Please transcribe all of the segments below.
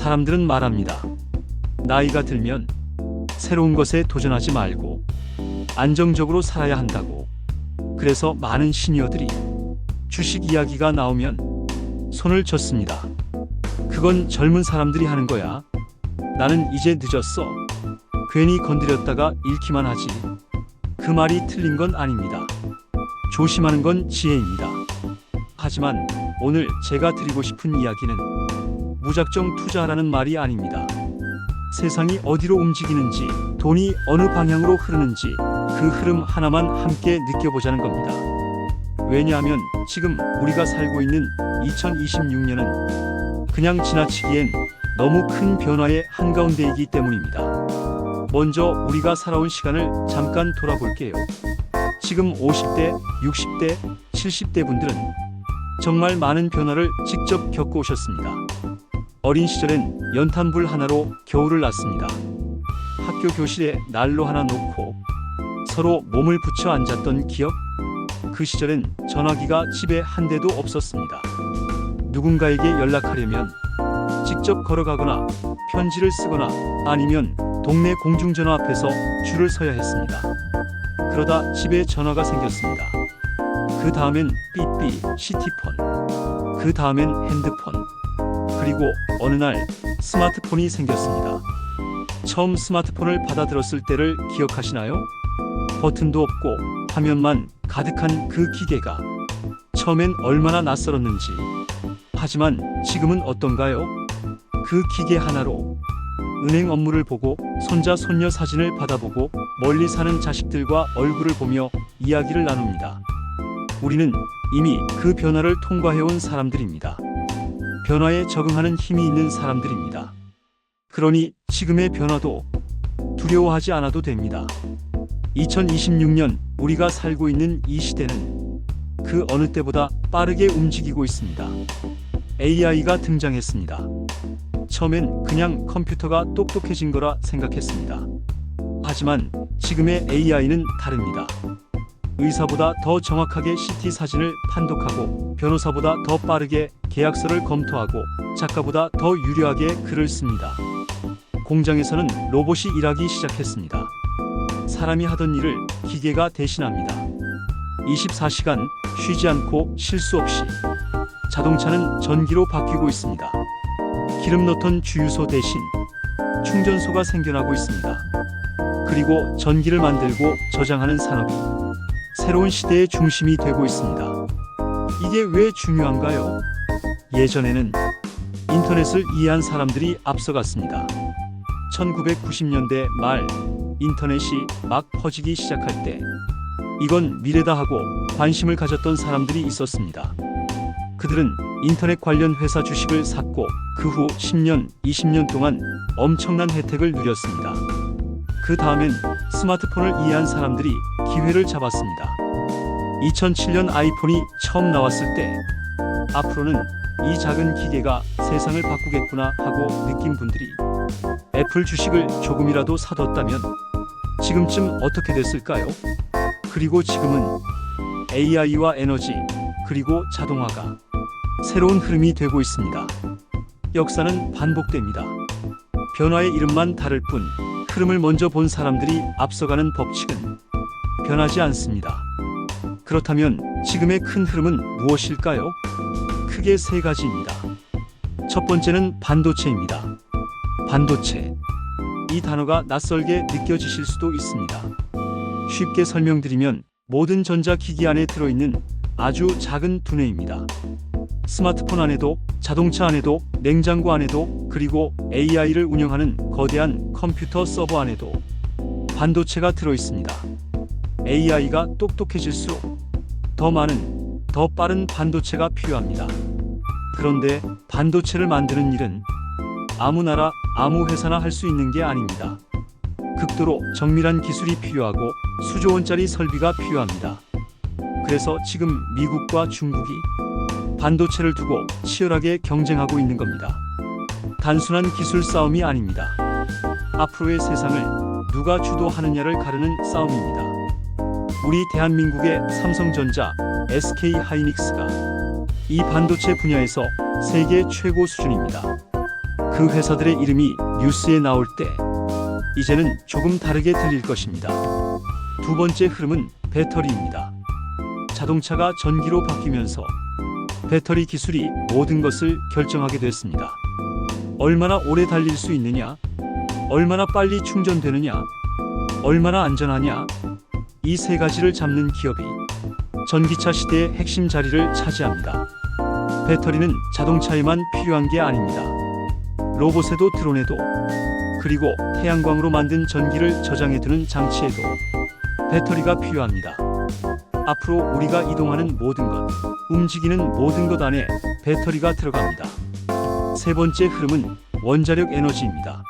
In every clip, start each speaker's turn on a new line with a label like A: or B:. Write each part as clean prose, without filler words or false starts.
A: 사람들은 말합니다. 나이가 들면 새로운 것에 도전하지 말고 안정적으로 살아야 한다고. 그래서 많은 시니어들이 주식 이야기가 나오면 손을 쳤습니다. 그건 젊은 사람들이 하는 거야. 나는 이제 늦었어. 괜히 건드렸다가 잃기만 하지. 그 말이 틀린 건 아닙니다. 조심하는 건 지혜입니다. 하지만 오늘 제가 드리고 싶은 이야기는 무작정 투자하라는 말이 아닙니다. 세상이 어디로 움직이는지, 돈이 어느 방향으로 흐르는지 그 흐름 하나만 함께 느껴보자는 겁니다. 왜냐하면 지금 우리가 살고 있는 2026년은 그냥 지나치기엔 너무 큰 변화의 한가운데이기 때문입니다. 먼저 우리가 살아온 시간을 잠깐 돌아볼게요. 지금 50대, 60대, 70대 분들은 정말 많은 변화를 직접 겪어오셨습니다. 어린 시절엔 연탄불 하나로 겨울을 났습니다. 학교 교실에 난로 하나 놓고 서로 몸을 붙여 앉았던 기억? 그 시절엔 전화기가 집에 한 대도 없었습니다. 누군가에게 연락하려면 직접 걸어가거나 편지를 쓰거나 아니면 동네 공중전화 앞에서 줄을 서야 했습니다. 그러다 집에 전화가 생겼습니다. 그 다음엔 삐삐, 시티폰, 그 다음엔 핸드폰, 그리고 어느 날 스마트폰이 생겼습니다. 처음 스마트폰을 받아들었을 때를 기억하시나요? 버튼도 없고 화면만 가득한 그 기계가 처음엔 얼마나 낯설었는지. 하지만 지금은 어떤가요? 그 기계 하나로 은행 업무를 보고 손자 손녀 사진을 받아보고 멀리 사는 자식들과 얼굴을 보며 이야기를 나눕니다. 우리는 이미 그 변화를 통과해온 사람들입니다. 변화에 적응하는 힘이 있는 사람들입니다. 그러니 지금의 변화도 두려워하지 않아도 됩니다. 2026년 우리가 살고 있는 이 시대는 그 어느 때보다 빠르게 움직이고 있습니다. AI가 등장했습니다. 처음엔 그냥 컴퓨터가 똑똑해진 거라 생각했습니다. 하지만 지금의 AI는 다릅니다. 의사보다 더 정확하게 CT 사진을 판독하고 변호사보다 더 빠르게 계약서를 검토하고 작가보다 더 유려하게 글을 씁니다. 공장에서는 로봇이 일하기 시작했습니다. 사람이 하던 일을 기계가 대신합니다. 24시간 쉬지 않고 실수 없이. 자동차는 전기로 바뀌고 있습니다. 기름 넣던 주유소 대신 충전소가 생겨나고 있습니다. 그리고 전기를 만들고 저장하는 산업이 새로운 시대의 중심이 되고 있습니다. 이게 왜 중요한가요? 예전에는 인터넷을 이해한 사람들이 앞서갔습니다. 1990년대 말 인터넷이 막 퍼지기 시작할 때 이건 미래다 하고 관심을 가졌던 사람들이 있었습니다. 그들은 인터넷 관련 회사 주식을 샀고 그 후 10년, 20년 동안 엄청난 혜택을 누렸습니다. 그 다음엔 스마트폰을 이해한 사람들이 기회를 잡았습니다. 2007년 아이폰이 처음 나왔을 때 앞으로는 이 작은 기계가 세상을 바꾸겠구나 하고 느낀 분들이 애플 주식을 조금이라도 사뒀다면 지금쯤 어떻게 됐을까요? 그리고 지금은 AI와 에너지 그리고 자동화가 새로운 흐름이 되고 있습니다. 역사는 반복됩니다. 변화의 이름만 다를 뿐 흐름을 먼저 본 사람들이 앞서가는 법칙은 변하지 않습니다. 그렇다면 지금의 큰 흐름은 무엇일까요? 크게 세 가지입니다. 첫 번째는 반도체입니다. 반도체. 이 단어가 낯설게 느껴지실 수도 있습니다. 쉽게 설명드리면 모든 전자기기 안에 들어있는 아주 작은 두뇌입니다. 스마트폰 안에도, 자동차 안에도, 냉장고 안에도, 그리고 AI를 운영하는 거대한 컴퓨터 서버 안에도 반도체가 들어있습니다. AI가 똑똑해질수록 더 많은, 더 빠른 반도체가 필요합니다. 그런데 반도체를 만드는 일은 아무 나라, 아무 회사나 할 수 있는 게 아닙니다. 극도로 정밀한 기술이 필요하고 수조 원짜리 설비가 필요합니다. 그래서 지금 미국과 중국이 반도체를 두고 치열하게 경쟁하고 있는 겁니다. 단순한 기술 싸움이 아닙니다. 앞으로의 세상을 누가 주도하느냐를 가르는 싸움입니다. 우리 대한민국의 삼성전자, SK하이닉스가 이 반도체 분야에서 세계 최고 수준입니다. 그 회사들의 이름이 뉴스에 나올 때 이제는 조금 다르게 들릴 것입니다. 두 번째 흐름은 배터리입니다. 자동차가 전기로 바뀌면서 배터리 기술이 모든 것을 결정하게 됐습니다. 얼마나 오래 달릴 수 있느냐, 얼마나 빨리 충전되느냐, 얼마나 안전하냐, 이 세 가지를 잡는 기업이 전기차 시대의 핵심 자리를 차지합니다. 배터리는 자동차에만 필요한 게 아닙니다. 로봇에도 드론에도, 그리고 태양광으로 만든 전기를 저장해두는 장치에도 배터리가 필요합니다. 앞으로 우리가 이동하는 모든 것, 움직이는 모든 것 안에 배터리가 들어갑니다. 세 번째 흐름은 원자력 에너지입니다.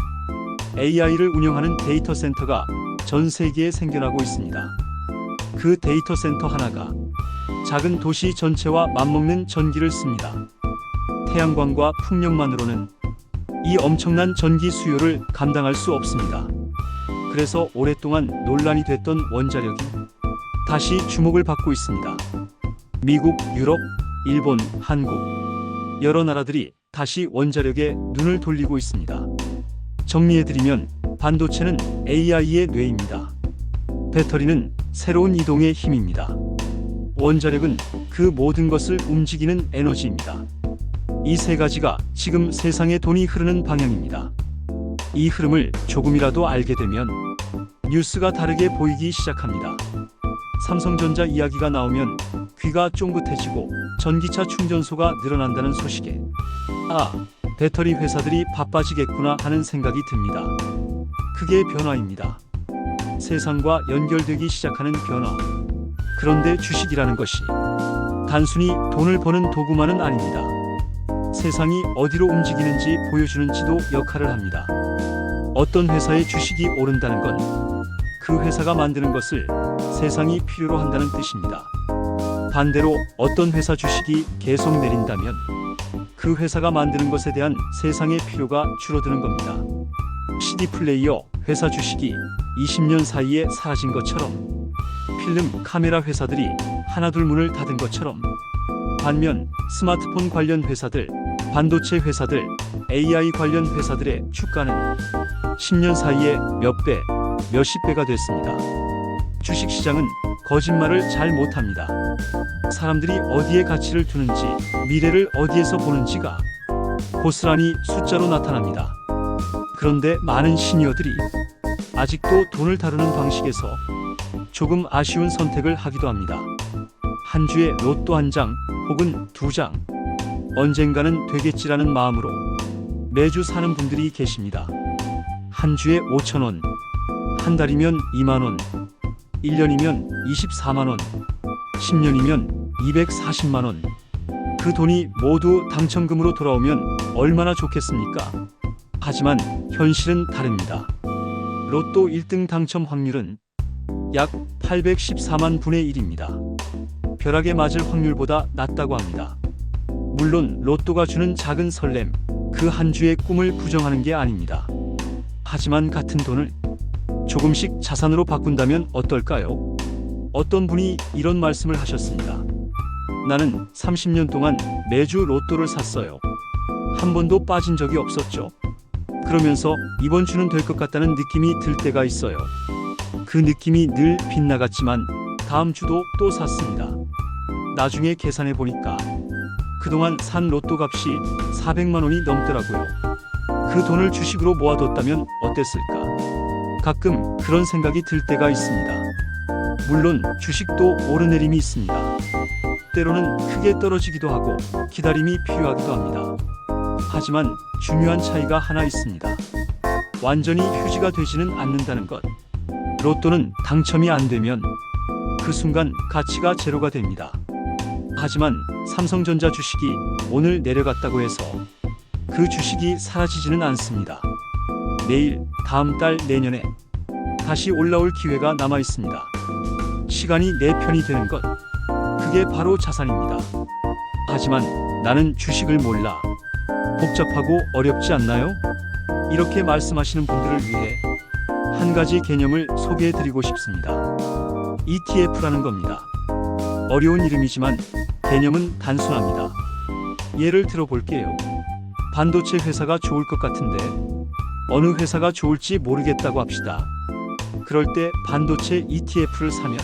A: AI를 운영하는 데이터 센터가 전 세계에 생겨나고 있습니다. 그 데이터 센터 하나가 작은 도시 전체와 맞먹는 전기를 씁니다. 태양광과 풍력만으로는 이 엄청난 전기 수요를 감당할 수 없습니다. 그래서 오랫동안 논란이 됐던 원자력이 다시 주목을 받고 있습니다. 미국, 유럽, 일본, 한국, 여러 나라들이 다시 원자력에 눈을 돌리고 있습니다. 정리해드리면 반도체는 AI의 뇌입니다. 배터리는 새로운 이동의 힘입니다. 원자력은 그 모든 것을 움직이는 에너지입니다. 이 세 가지가 지금 세상의 돈이 흐르는 방향입니다. 이 흐름을 조금이라도 알게 되면 뉴스가 다르게 보이기 시작합니다. 삼성전자 이야기가 나오면 귀가 쫑긋해지고 전기차 충전소가 늘어난다는 소식에 배터리 회사들이 바빠지겠구나 하는 생각이 듭니다. 그게 변화입니다. 세상과 연결되기 시작하는 변화. 그런데 주식이라는 것이 단순히 돈을 버는 도구만은 아닙니다. 세상이 어디로 움직이는지 보여주는지도 역할을 합니다. 어떤 회사의 주식이 오른다는 건 그 회사가 만드는 것을 세상이 필요로 한다는 뜻입니다. 반대로 어떤 회사 주식이 계속 내린다면 그 회사가 만드는 것에 대한 세상의 필요가 줄어드는 겁니다. CD 플레이어 회사 주식이 20년 사이에 사라진 것처럼, 필름 카메라 회사들이 하나둘 문을 닫은 것처럼, 반면 스마트폰 관련 회사들, 반도체 회사들, AI 관련 회사들의 주가는 10년 사이에 몇 배, 몇십 배가 됐습니다. 주식시장은 거짓말을 잘 못합니다. 사람들이 어디에 가치를 두는지, 미래를 어디에서 보는지가 고스란히 숫자로 나타납니다. 그런데 많은 시니어들이 아직도 돈을 다루는 방식에서 조금 아쉬운 선택을 하기도 합니다. 한 주에 로또 한 장 혹은 두 장, 언젠가는 되겠지라는 마음으로 매주 사는 분들이 계십니다. 한 주에 5,000원, 한 달이면 2만원, 1년이면 24만원, 10년이면 240만원. 그 돈이 모두 당첨금으로 돌아오면 얼마나 좋겠습니까? 하지만 현실은 다릅니다. 로또 1등 당첨 확률은 약 814만 분의 1입니다. 벼락에 맞을 확률보다 낮다고 합니다. 물론 로또가 주는 작은 설렘, 그 한 주의 꿈을 부정하는 게 아닙니다. 하지만 같은 돈을 조금씩 자산으로 바꾼다면 어떨까요? 어떤 분이 이런 말씀을 하셨습니다. 나는 30년 동안 매주 로또를 샀어요. 한 번도 빠진 적이 없었죠. 그러면서 이번 주는 될 것 같다는 느낌이 들 때가 있어요. 그 느낌이 늘 빗나갔지만 다음 주도 또 샀습니다. 나중에 계산해 보니까 그동안 산 로또 값이 400만 원이 넘더라고요. 그 돈을 주식으로 모아뒀다면 어땠을까? 가끔 그런 생각이 들 때가 있습니다. 물론 주식도 오르내림이 있습니다. 때로는 크게 떨어지기도 하고 기다림이 필요하기도 합니다. 하지만 중요한 차이가 하나 있습니다. 완전히 휴지가 되지는 않는다는 것. 로또는 당첨이 안 되면 그 순간 가치가 제로가 됩니다. 하지만 삼성전자 주식이 오늘 내려갔다고 해서 그 주식이 사라지지는 않습니다. 내일, 다음 달, 내년에 다시 올라올 기회가 남아 있습니다. 시간이 내 편이 되는 것, 그게 바로 자산입니다. 하지만 나는 주식을 몰라. 복잡하고 어렵지 않나요? 이렇게 말씀하시는 분들을 위해 한 가지 개념을 소개해 드리고 싶습니다. ETF라는 겁니다. 어려운 이름이지만 개념은 단순합니다. 예를 들어 볼게요. 반도체 회사가 좋을 것 같은데 어느 회사가 좋을지 모르겠다고 합시다. 그럴 때 반도체 ETF를 사면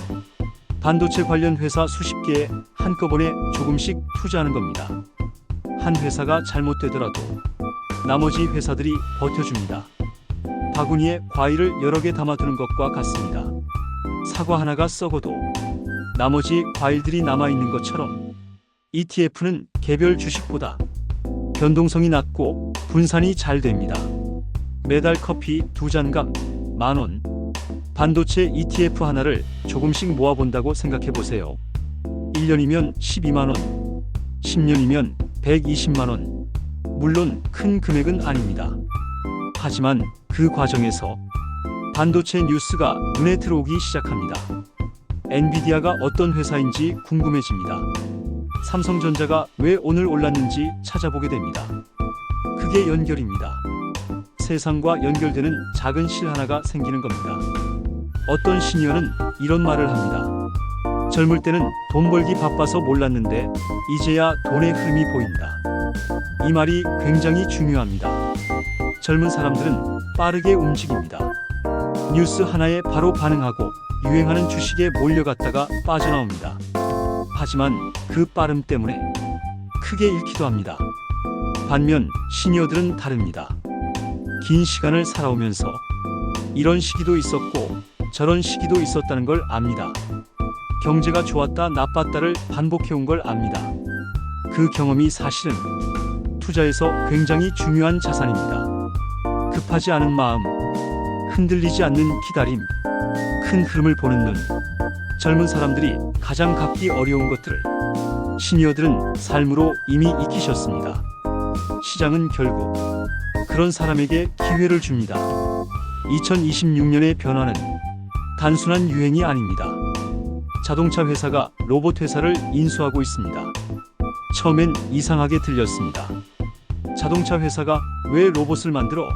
A: 반도체 관련 회사 수십 개에 한꺼번에 조금씩 투자하는 겁니다. 한 회사가 잘못되더라도 나머지 회사들이 버텨줍니다. 바구니에 과일을 여러 개 담아두는 것과 같습니다. 사과 하나가 썩어도 나머지 과일들이 남아있는 것처럼 ETF는 개별 주식보다 변동성이 낮고 분산이 잘 됩니다. 매달 커피 2잔감 10,000원, 반도체 ETF 하나를 조금씩 모아본다고 생각해보세요. 1년이면 12만원, 10년이면 120만원. 물론 큰 금액은 아닙니다. 하지만 그 과정에서 반도체 뉴스가 눈에 들어오기 시작합니다. 엔비디아가 어떤 회사인지 궁금해집니다. 삼성전자가 왜 오늘 올랐는지 찾아보게 됩니다. 그게 연결입니다. 세상과 연결되는 작은 실 하나가 생기는 겁니다. 어떤 시니어는 이런 말을 합니다. 젊을 때는 돈 벌기 바빠서 몰랐는데 이제야 돈의 흐름이 보인다. 이 말이 굉장히 중요합니다. 젊은 사람들은 빠르게 움직입니다. 뉴스 하나에 바로 반응하고 유행하는 주식에 몰려갔다가 빠져나옵니다. 하지만 그 빠름 때문에 크게 잃기도 합니다. 반면 시니어들은 다릅니다. 긴 시간을 살아오면서 이런 시기도 있었고 저런 시기도 있었다는 걸 압니다. 경제가 좋았다 나빴다를 반복해온 걸 압니다. 그 경험이 사실은 투자에서 굉장히 중요한 자산입니다. 급하지 않은 마음, 흔들리지 않는 기다림, 큰 흐름을 보는 눈. 젊은 사람들이 가장 갖기 어려운 것들을 시니어들은 삶으로 이미 익히셨습니다. 시장은 결국 그런 사람에게 기회를 줍니다. 2026년의 변화는 단순한 유행이 아닙니다. 자동차 회사가 로봇 회사를 인수하고 있습니다. 처음엔 이상하게 들렸습니다. 자동차 회사가 왜 로봇을 만들어?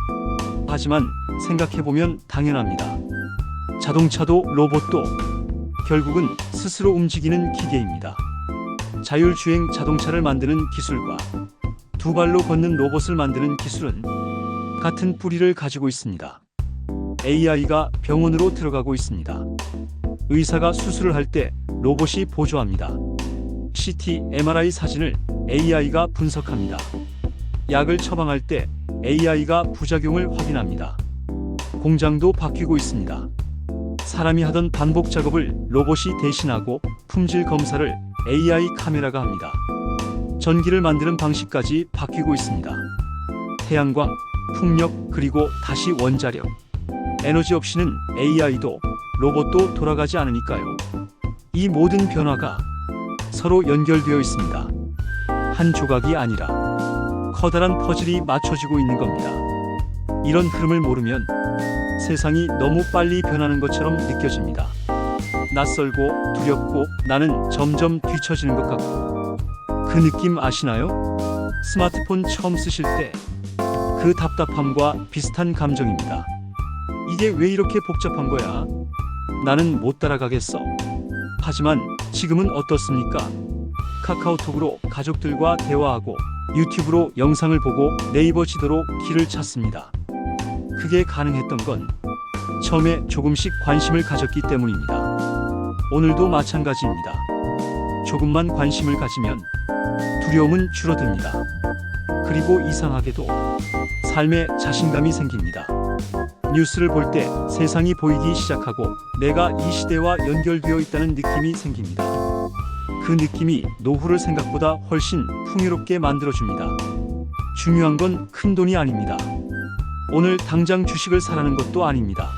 A: 하지만 생각해보면 당연합니다. 자동차도 로봇도 결국은 스스로 움직이는 기계입니다. 자율주행 자동차를 만드는 기술과 두 발로 걷는 로봇을 만드는 기술은 같은 뿌리를 가지고 있습니다. AI가 병원으로 들어가고 있습니다. 의사가 수술을 할 때 로봇이 보조합니다. CT, MRI 사진을 AI가 분석합니다. 약을 처방할 때 AI가 부작용을 확인합니다. 공장도 바뀌고 있습니다. 사람이 하던 반복 작업을 로봇이 대신하고 품질 검사를 AI 카메라가 합니다. 전기를 만드는 방식까지 바뀌고 있습니다. 태양광, 풍력, 그리고 다시 원자력. 에너지 없이는 AI도 로봇도 돌아가지 않으니까요. 이 모든 변화가 서로 연결되어 있습니다. 한 조각이 아니라 커다란 퍼즐이 맞춰지고 있는 겁니다. 이런 흐름을 모르면 세상이 너무 빨리 변하는 것처럼 느껴집니다. 낯설고 두렵고 나는 점점 뒤처지는 것 같고. 그 느낌 아시나요? 스마트폰 처음 쓰실 때 그 답답함과 비슷한 감정입니다. 이게 왜 이렇게 복잡한 거야? 나는 못 따라가겠어. 하지만 지금은 어떻습니까? 카카오톡으로 가족들과 대화하고 유튜브로 영상을 보고 네이버 지도로 길을 찾습니다. 그게 가능했던 건 처음에 조금씩 관심을 가졌기 때문입니다. 오늘도 마찬가지입니다. 조금만 관심을 가지면 두려움은 줄어듭니다. 그리고 이상하게도 삶에 자신감이 생깁니다. 뉴스를 볼 때 세상이 보이기 시작하고 내가 이 시대와 연결되어 있다는 느낌이 생깁니다. 그 느낌이 노후를 생각보다 훨씬 풍요롭게 만들어줍니다. 중요한 건 큰 돈이 아닙니다. 오늘 당장 주식을 사라는 것도 아닙니다.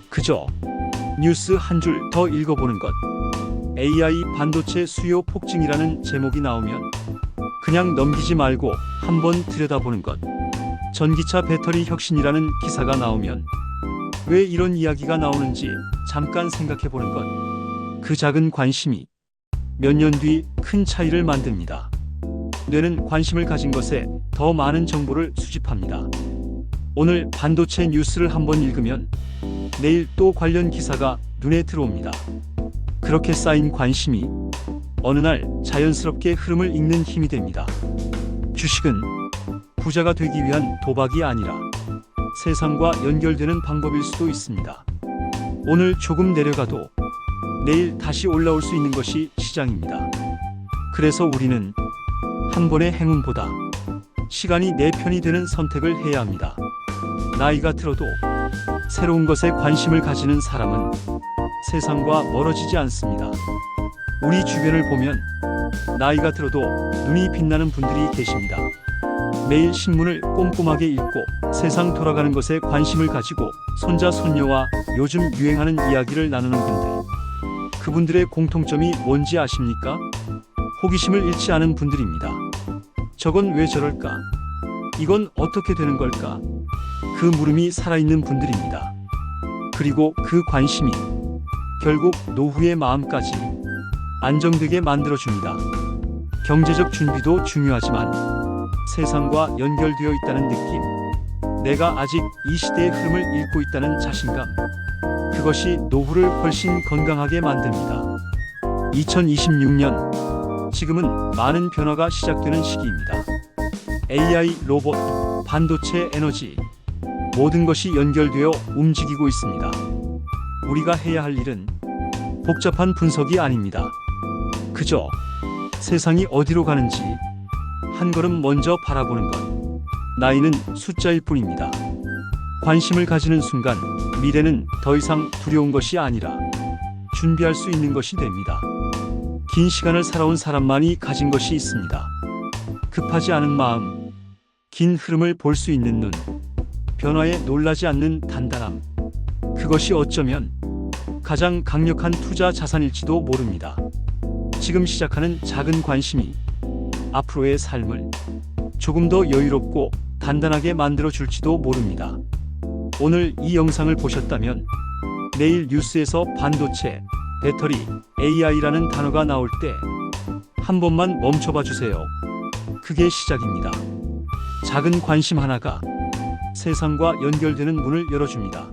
A: 그저 뉴스 한 줄 더 읽어보는 것. AI 반도체 수요 폭증이라는 제목이 나오면 그냥 넘기지 말고 한번 들여다보는 것. 전기차 배터리 혁신이라는 기사가 나오면 왜 이런 이야기가 나오는지 잠깐 생각해보는 것. 그 작은 관심이 몇 년 뒤 큰 차이를 만듭니다. 뇌는 관심을 가진 것에 더 많은 정보를 수집합니다. 오늘 반도체 뉴스를 한번 읽으면 내일 또 관련 기사가 눈에 들어옵니다. 그렇게 쌓인 관심이 어느 날 자연스럽게 흐름을 읽는 힘이 됩니다. 주식은 부자가 되기 위한 도박이 아니라 세상과 연결되는 방법일 수도 있습니다. 오늘 조금 내려가도 내일 다시 올라올 수 있는 것이 시장입니다. 그래서 우리는 한 번의 행운보다 시간이 내 편이 되는 선택을 해야 합니다. 나이가 들어도 새로운 것에 관심을 가지는 사람은 세상과 멀어지지 않습니다. 우리 주변을 보면 나이가 들어도 눈이 빛나는 분들이 계십니다. 매일 신문을 꼼꼼하게 읽고 세상 돌아가는 것에 관심을 가지고 손자 손녀와 요즘 유행하는 이야기를 나누는 분들. 그분들의 공통점이 뭔지 아십니까? 호기심을 잃지 않은 분들입니다. 저건 왜 저럴까? 이건 어떻게 되는 걸까? 그 물음이 살아있는 분들입니다. 그리고 그 관심이 결국 노후의 마음까지 안정되게 만들어줍니다. 경제적 준비도 중요하지만 세상과 연결되어 있다는 느낌, 내가 아직 이 시대의 흐름을 읽고 있다는 자신감, 그것이 노후를 훨씬 건강하게 만듭니다. 2026년, 지금은 많은 변화가 시작되는 시기입니다. AI, 로봇, 반도체, 에너지, 모든 것이 연결되어 움직이고 있습니다. 우리가 해야 할 일은 복잡한 분석이 아닙니다. 그저 세상이 어디로 가는지 한 걸음 먼저 바라보는 것. 나이는 숫자일 뿐입니다. 관심을 가지는 순간 미래는 더 이상 두려운 것이 아니라 준비할 수 있는 것이 됩니다. 긴 시간을 살아온 사람만이 가진 것이 있습니다. 급하지 않은 마음, 긴 흐름을 볼 수 있는 눈, 변화에 놀라지 않는 단단함. 그것이 어쩌면 가장 강력한 투자 자산일지도 모릅니다. 지금 시작하는 작은 관심이 앞으로의 삶을 조금 더 여유롭고 단단하게 만들어 줄지도 모릅니다. 오늘 이 영상을 보셨다면 내일 뉴스에서 반도체, 배터리, AI라는 단어가 나올 때 한 번만 멈춰봐 주세요. 그게 시작입니다. 작은 관심 하나가 세상과 연결되는 문을 열어줍니다.